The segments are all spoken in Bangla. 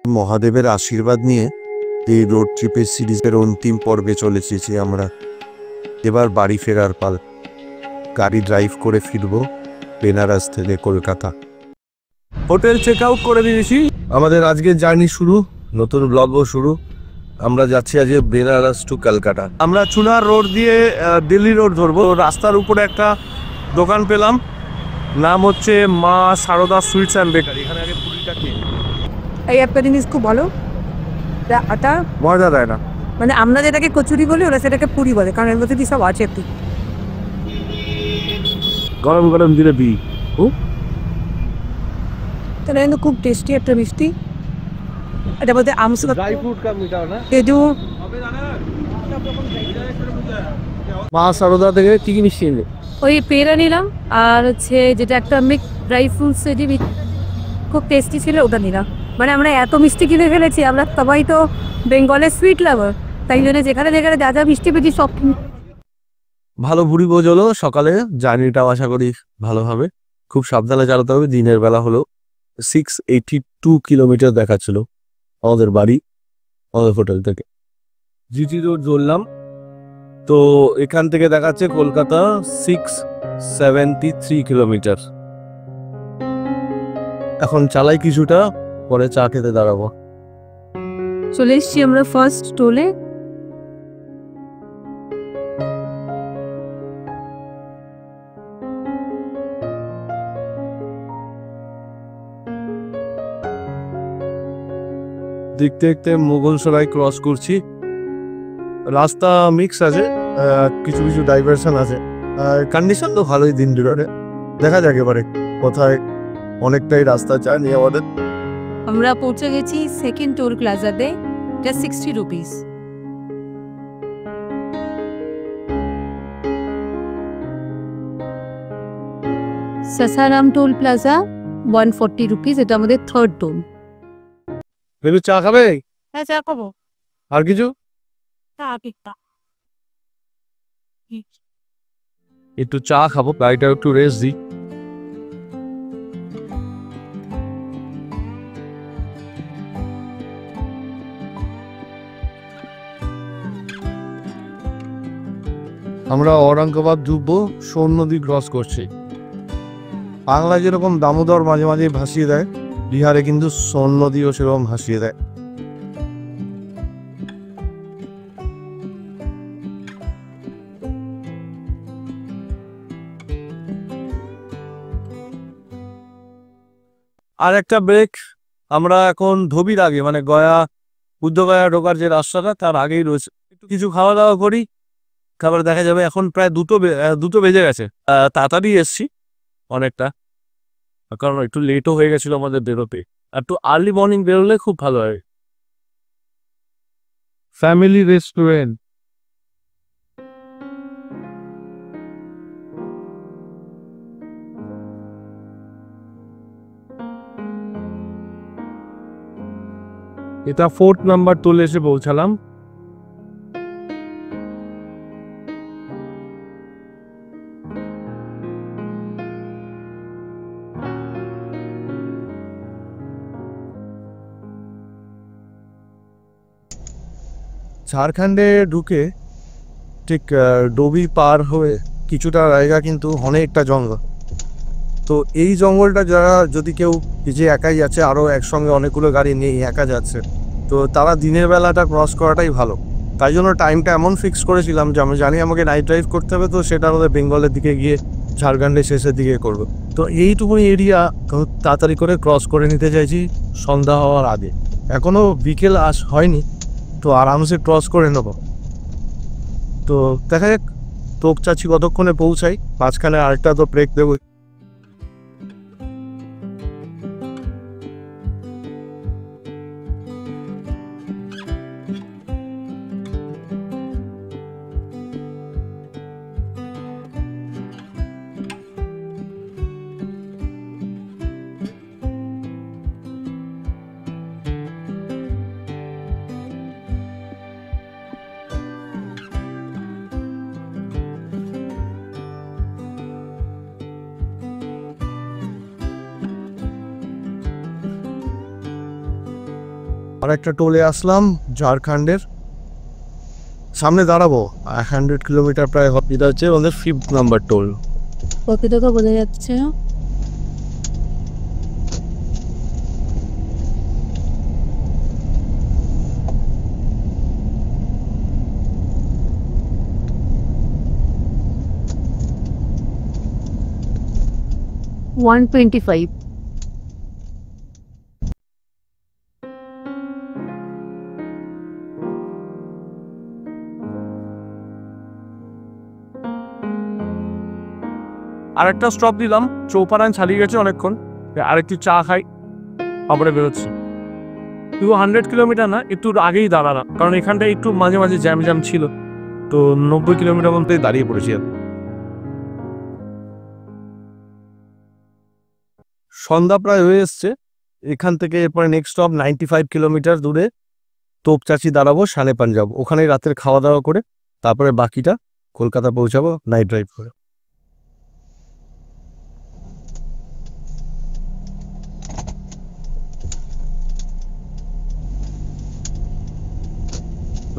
মহাদেবের আশীর্বাদ নিয়ে এই রোড ট্রিপের সিরিজের অন্তিম পর্বে চলে এসেছি আমরা। এবার বাড়ি ফেরার পাল। গাড়ি ড্রাইভ করে ফিরবো বেনারস থেকে কলকাতা। হোটেল চেক আউট করে দিয়েছি। আমাদের আজকের জার্নি শুরু, নতুন ব্লগও শুরু। আমরা যাচ্ছি আজকে বেনারস টু কলকাতা। আমরা চুনার রোড দিয়ে দিল্লি রোড ধরবো। রাস্তার উপরে একটা দোকান পেলাম, নাম হচ্ছে মা সারদা সুইটস অ্যান্ড বেকারি। এখানে আগে পুরিটা খেয়ে এই একটা জিনিস খুব ভালো, আটা মজা দেয় না, মানে আমরা যেটাকে কচুরি বলি ওরা সেটাকে পুরি বলে, কারণ এর মধ্যে দিয়ে সব আছে একটু। গরম গরম দিলে বি এটা কিন্তু খুব টেস্টি একটা মিষ্টি। এটার মধ্যে আমসু ড্রাই ফ্রুট কা মিঠা না। খেজুর। মা সারদা থেকে কি কি মিষ্টি এনে? ওই পেয়ারা নিলাম, আর হচ্ছে যেটা একটা মিক্স ড্রাই ফ্রুটস খুব টেস্টি ছিল ওটা নিলাম। মানে আমরা এত মিষ্টি কিনে ফেলেছি, আমরা সবাই তো বেঙ্গলের সুইট লাভার, তাই জন্য যেখানে যেখানে যা যা মিষ্টি পেয়েছি সব। ভালো ভুড়ি ভোজ হলো সকালে। জার্নিটাও আশা করি ভালো হবে। খুব সাবধানে চালাতে হবে। দিনের বেলা হলো 682 কিলোমিটার দেখাচ্ছিল আমাদের বাড়ি, আমাদের হোটেল থেকে। জিটি রোড ধরলাম, তো এখান থেকে দেখাচ্ছে কলকাতা 673 কিলোমিটার। এখন চালাই কিছুটা, পরে চা খেতে দাঁড়াবো। চলে এসছি আমরা ফার্স্ট টোলে। দেখতে দেখতে মুঘল সরাই ক্রস করছি। রাস্তা মিক্স আছে, কিছু কিছু ডাইভারশন আছে, কন্ডিশন তো ভালোই। দিন দুপুরে দেখা যাক এবারে কোথায়। অনেকটাই রাস্তা জানি আমাদের। আমরা পৌঁছে গেছি সেকেন্ড টোল প্লাজাতে, এটা 60 rupees. Sasaram toll plaza 140 rupees, এটা আমাদের থার্ড টোল। বেবি চা খাবে? হ্যাঁ, চা খাবো। আর কিছু? একটু চা খাবো, গাড়িটা একটু রেস্ট দিই। আমরা ঔরঙ্গাবাদ ডুববো, সোন নদী ক্রস করছি। বাংলায় যেরকম দামোদর মাঝে মাঝে ভাসিয়ে দেয়, বিহারে কিন্তু সোন নদীও সেরকম ভাসিয়ে দেয়। আর একটা ব্রেক। আমরা এখন ধোবির আগে, মানে গয়া বুদ্ধগয়া ঢোকার যে রাস্তাটা তার আগেই রয়েছে। একটু কিছু খাওয়া দাওয়া করি, খাবার দেখা যাবে। এখন প্রায় দুটো বেজে গেছে। তাড়াতাড়ি এসছি অনেকটা, কারণ একটু লেটও হয়ে গেছিল আমাদের বেরোতে। আর একটু আর্লি মর্নিং বেরোলে খুব ভালো হয়। Family restaurant. এটা 4th নাম্বার টোলে এসে পৌঁছালাম। ঝাড়খণ্ডে ঢুকে ঠিক ডোবি পার হয়ে কিছুটা জায়গা কিন্তু অনেকটা জঙ্গল। তো এই জঙ্গলটা যারা, যদি কেউ যে একাই যাচ্ছে, আরও একসঙ্গে অনেকগুলো গাড়ি নিয়ে একা যাচ্ছে, তো তারা দিনের বেলাটা ক্রস করাটাই ভালো। তাই জন্য টাইমটা এমন ফিক্স করেছিলাম যে আমি জানি আমাকে নাইট ড্রাইভ করতে হবে, তো সেটা আমাদের বেঙ্গলের দিকে গিয়ে ঝাড়খণ্ডের শেষের দিকে করবো। তো এইটুকুনি এরিয়া তাড়াতাড়ি করে ক্রস করে নিতে চাইছি সন্ধ্যা হওয়ার আগে। এখনও বিকেল হয়নি, তো আরামসে ক্রস করে নেব। তো দেখা যাক, তোক চাচ্ছি কতক্ষণে পৌঁছাই। মাঝখানে আরেকটা তো ব্রেক দেবো। আর একটা টোলে আসলাম ঝাড়খণ্ডের, সামনে দাঁড়াবো। 100 কিলোমিটার প্রায় হবে। এটা হচ্ছে আমাদের 5th নাম্বার টোল। কত টাকা বোঝা যাচ্ছে? $125। আর একটা স্টপ দিলাম, চৌপাড়ায় চালিয়ে গেছে অনেকক্ষণ, আরেকটু চা খাই, আবার বেরোচ্ছি। শুধু 100 কিলোমিটার না, একটু আগেই দাঁড়ালাম, কারণ এখানটায় একটু মাঝে মাঝে জ্যাম ছিল, তো 90 কিলোমিটার বলতে দাঁড়িয়ে পড়েছি আর। সন্ধ্যা প্রায় হয়ে এসছে। এখান থেকে এরপরে নেক্সট স্টপ 95 কিলোমিটার দূরে তোপচাচি দাঁড়াবো, শানে পাঞ্জাব। ওখানে রাতের খাওয়া দাওয়া করে তারপরে বাকিটা কলকাতা পৌঁছাবো নাইট ড্রাইভ করে।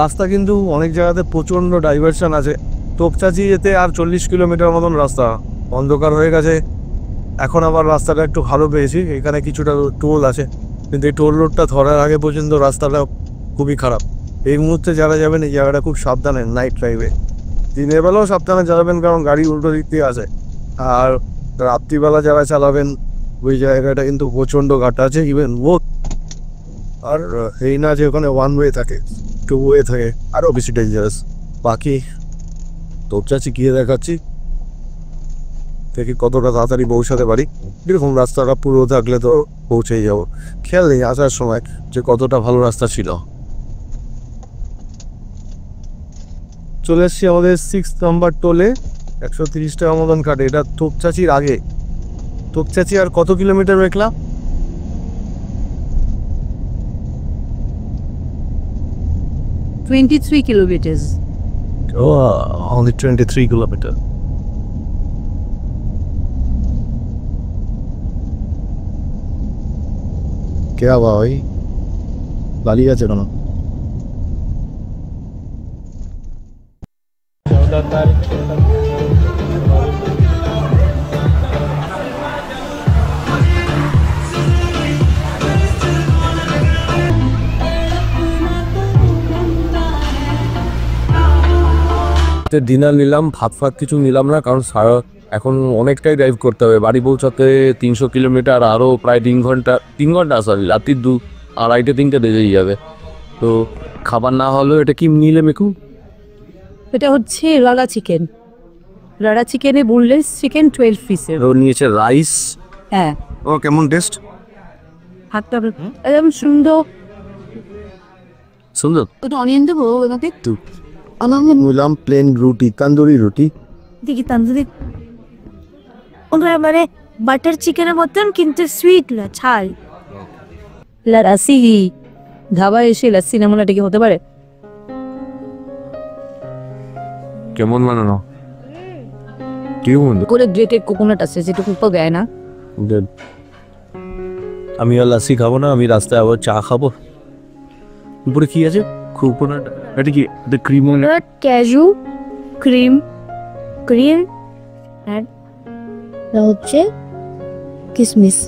রাস্তা কিন্তু অনেক জায়গাতে প্রচণ্ড ডাইভারশন আছে। তোপচাচি যেতে আর 40 কিলোমিটার মতন রাস্তা, অন্ধকার হয়ে গেছে। এখন আবার রাস্তাটা একটু ভালো পেয়েছি, এখানে কিছুটা টোল আছে, কিন্তু এই টোল রোডটা ধরার আগে পর্যন্ত রাস্তাটা খুবই খারাপ। এই মুহূর্তে যারা যাবেন এই জায়গাটা খুব সাবধানে নাইট ড্রাইভে। দিনের বেলাও সাবধানে চালাবেন, কারণ গাড়ি উল্টো দিক দিয়ে আছে। আর রাত্রিবেলা যারা চালাবেন ওই জায়গাটা কিন্তু প্রচণ্ড ঘাটা আছে, ইভেন ও। আর এই না যে ওখানে ওয়ান ওয়ে থাকে, টু ওয়ে থাকে, আরও বেশি ডেঞ্জারাস। বাকি তোপচাচি গিয়ে দেখাচ্ছি দেখি কতটা তাড়াতাড়ি পৌঁছাতে পারি। এরকম রাস্তাটা পুরো থাকলে তো পৌঁছেই যাবো। খেয়াল নেই আসার সময় যে কতটা ভালো রাস্তা ছিল। চলে এসছি আমাদের 6th নাম্বার টোলে। 130 টাকা মতন কাটে। এটা তোপচাচির আগে। তোপচাচি আর কত কিলোমিটার দেখলাম? 23 kilometers। only 23 kilometre. क्या भाई দাঁড়িয়ে আছে কেন? ডিনার নিলাম, ভাত ফাত কিছু নিলাম না, কারণ এখন অনেকটাই ড্রাইভ করতে হবে। বাড়ি পৌঁছাতে 300 কিলোমিটার, আরও প্রায় 3 ঘন্টা সরি রাত্রির 2-2:30-3টে বেজেই যাবে। তো খাবার না হলেও এটা কি নিলে মেকু? এটা হচ্ছে রাড়া চিকেন। রাড়া চিকেনে বোনলেস চিকেন 12 পিসের। ও নিয়েছে রাইস। হ্যাঁ, ও কেমন টেস্ট? হাতটা একদম সুন্দর। সুন্দর। ওটা অনিয়ন দেবো ওটাতে একটু। নিলাম প্লেন রুটি, তন্দুরি রুটি। দেখি তান্দুরি ওগুলো মানে বাটার চিকেনের মতন, কিন্তু সুইট না, ঝাল। লাসি ধাবা এসে লাসি না মনে কি হতে পারে? কেমন বানানো? কি বন্ধু করে গ্রেটেড কোকোনাট আছে যেটা খুব গায় না। আমি আর লাসি খাবো না, আমি রাস্তায় আবার চা খাবো। উপরে কি আছে? কোকোনাট। এটা কি ক্রিম? ক্যাজু ক্রিম আর হচ্ছে কিশমিশ।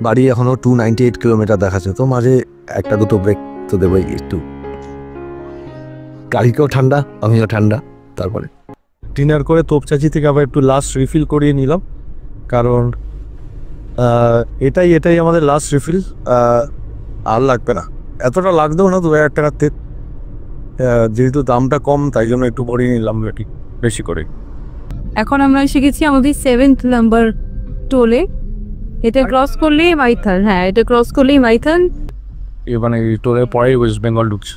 বাড়ি এখনো 298 কিলোমিটার দেখাচ্ছে, তো মাঝে একটা দুটো ব্রেক তো দেবই একটু। গাড়িকেও ঠান্ডা, আমিও ঠান্ডা। তারপরে ডিনার করে তোপচাচি থেকে আবার একটু লাস্ট রিফিল করিয়ে নিলাম, কারণ এটাই আমাদের লাস্ট রিফিল। আর লাগবে না, এতটা লাগবেও না, 2000 টাকার তেল। যেহেতু দামটা কম তাই জন্য একটু ভরিয়ে নিলাম বেশি করে। এখন আমরা এসে গেছি আমাদের 7th নাম্বার টোলে। এটা ক্রস করলেই মাইথন। হ্যাঁ, এটা ক্রস করলেই মাইথন। মানে টোলের পরে ওয়েস্ট বেঙ্গল ঢুকছে।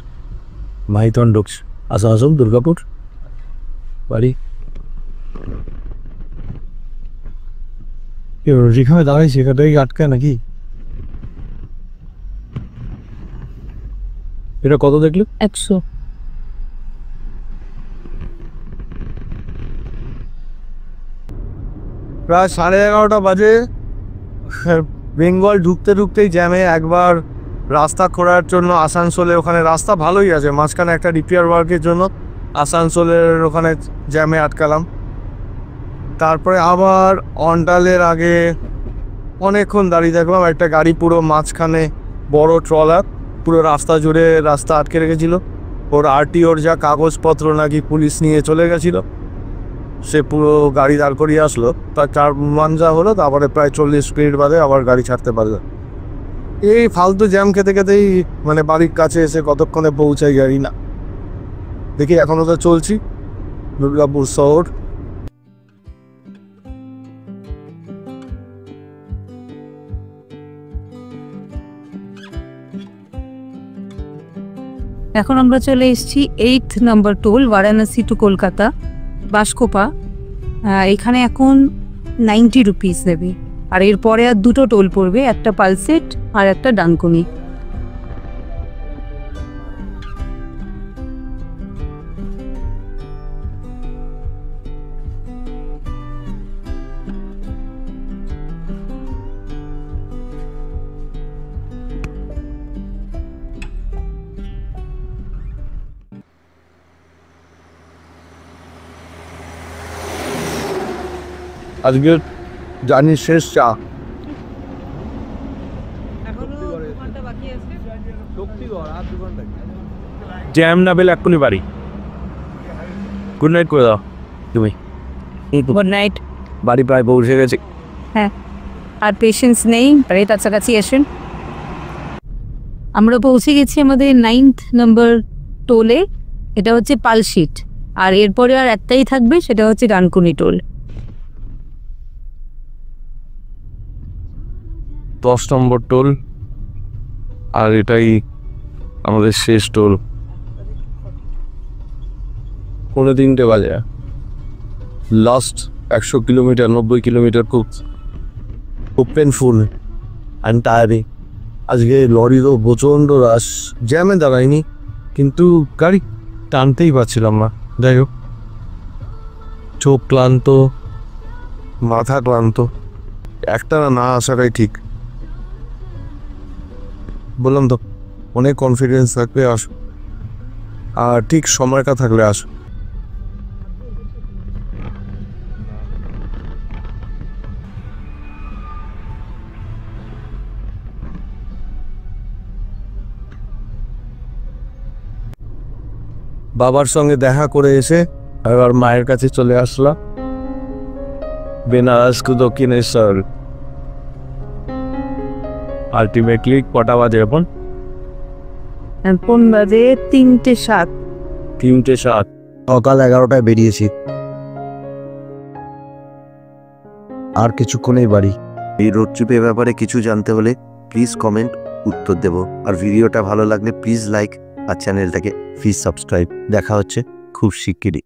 মাইথন ঢুকছে। আসানসোল, দুর্গাপুর বাড়ি। যেখানে দাঁড়াই সেখানটাই আটকায় নাকি? এটা কত দেখলে? 100। প্রায় 11:30 বাজে। বেঙ্গল ঢুকতেই জ্যামে একবার রাস্তা খোঁড়ার জন্য আসানসোলে ওখানে রাস্তা ভালোই আছে, মাঝখানে একটা রিপেয়ার ওয়ার্কের জন্য আসানসোলের ওখানে জ্যামে আটকালাম। তারপরে আবার অন্ডালের আগে অনেকক্ষণ দাঁড়িয়ে থাকলাম, একটা গাড়ি পুরো মাঝখানে বড় ট্রলার পুরো রাস্তা জুড়ে রাস্তা আটকে রেখেছিল। ওর আরটিওর যা কাগজপত্র নাকি পুলিশ নিয়ে চলে গেছিলো, সে পুরো গাড়ি দাঁড় করিয়ে আসলো। তার 4 মাঞ্জা হলো, তারপরে প্রায় 40 মিনিট বাদে আবার গাড়ি ছাড়তে পারলো। এই ফালতু জ্যাম খেতে খেতেই মানে বাড়ির কাছে এসে কতক্ষণে পৌঁছাই গাড়ি না। দেখি এখনও তো চলছি দুর্গাপুর শহর। এখন আমরা চলে এসেছি 8 নম্বর টোল, বারাণসী টু কলকাতা বাসকোপা। এখানে এখন 90 রুপিস নেবে, আর এরপরে আর 2টো টোল পড়বে, একটা পালসেট আর একটা ডানকুনি। আজকের জার্নির শেষ চা। জ্যাম না পেলে এক্ষুনি বাড়ি। গুড নাইট করে দাও তুমি। Good night. বাড়ি প্রায় পৌঁছে গেছি। হ্যাঁ, আর পেশেন্স নেই, বাড়ির কাছাকাছি আসেন। আমরা পৌঁছে গেছি আমাদের 9th নম্বর টোলে। এটা হচ্ছে পালশিট, আর এরপরে আর একটাই থাকবে, সেটা হচ্ছে ডানকুনি টোল। 10 নম্বর টোল, আর এটাই আমাদের শেষ টোল। 3:30 বাজে। লাস্ট 100 কিলোমিটার, 90 কিলোমিটার খুব পেনফুল অ্যান্ড টায়ারিং। আজকে লরিরও প্রচণ্ড রাশ, জ্যামে দাঁড়ায়নি কিন্তু গাড়ি টানতেই পারছিলাম না। যাই হোক, চোখ ক্লান্ত, মাথা ক্লান্ত, একটা না আসাটাই ঠিক। বললাম তো, অনেক কনফিডেন্স থাকলে আসো, আর ঠিক সময়টা থাকলে আসো। বাবার সঙ্গে দেখা করে এসে এবার মায়ের কাছে চলে আসলাম। বেনারস টু দক্ষিণেশ্বর। আলটিমেটলি কটা বাজে এখন? এখন বাজে 3:07। 3:07। সকাল 11টায় বেরিয়েছি, আর কিছুক্ষণেই বাড়ি। এই রোড ট্রিপের ব্যাপারে কিছু জানতে হলে প্লিজ কমেন্ট, উত্তর দেব। আর ভিডিওটা ভালো লাগলে প্লিজ লাইক, আর চ্যানেলটাকে প্লিজ সাবস্ক্রাইব। দেখা হচ্ছে খুব শিগগিরই।